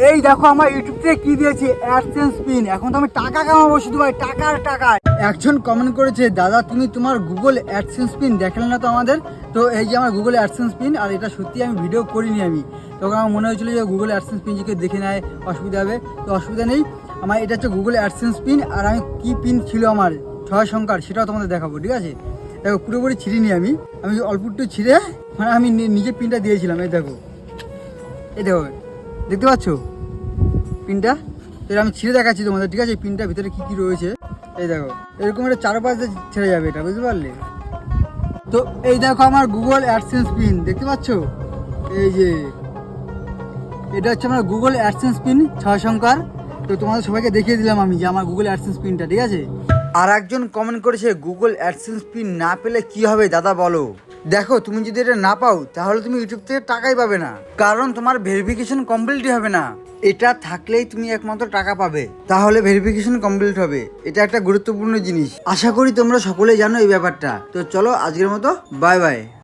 এই দেখো আমার ইউটিউব থেকে কি দিয়েছে অ্যাডসেন্স পিন। এখন তো আমি টাকা কামাবো শুধু ভাই, টাকার টাকা। একজন কমেন্ট করেছে, দাদা তুমি তোমার গুগল অ্যাডসেন্স পিন দেখালে না তো আমাদের। তো এই যে আমার গুগল অ্যাডসেন্স পিন, আর এটা সত্যি আমি ভিডিও করিনি আমি। তখন আমার মনে হয়েছিল যে গুগল অ্যাডসেন্স পিন যদি দেখে নেয় অসুবিধা হবে, তো অসুবিধা নেই। আমার এটা হচ্ছে গুগল অ্যাডসেন্স পিন, আর আমি কি পিন ছিল আমার 6 সংখ্যার সেটাও তোমাদের দেখাবো, ঠিক আছে? দেখো পুরোপুরি ছিঁড়িনি আমি অল্প একটু ছিঁড়ে মানে আমি নিজে পিনটা দিয়েছিলাম। এই দেখো, এই দেখো, দেখতে পাচ্ছ পিনটা? এর আমি ছিঁড়ে দেখাচ্ছি তোমাদের, ঠিক আছে? পিনটার ভিতরে কি কি রয়েছে এই দেখো। এরকম একটা চারপাশে ছেড়ে যাবে এটা, বুঝতে পারলে? তো এই দেখো আমার গুগল অ্যাডসেন্স পিন, দেখতে পাচ্ছ? এই যে এটা হচ্ছে আমার গুগল অ্যাডসেন্স পিন 6 সংখ্যার। তো তোমাদের সবাইকে দেখিয়ে দিলাম আমি যে আমার গুগল অ্যাডসেন্স পিনটা, ঠিক আছে? আর একজন কমেন্ট করেছে, গুগল অ্যাডসেন্স পিন না পেলে কি হবে দাদা বলো? দেখো তুমি যদি এটা না পাও তাহলে তুমি ইউটিউব থেকে টাকাই পাবে না, কারণ তোমার ভেরিফিকেশন কমপ্লিটই হবে না। এটা থাকলেই তুমি একমাত্র টাকা পাবে, তাহলে ভেরিফিকেশন কমপ্লিট হবে। এটা একটা গুরুত্বপূর্ণ জিনিস, আশা করি তোমরা সকলেই জানো এই ব্যাপারটা। তো চলো আজকের মতো বাই বাই।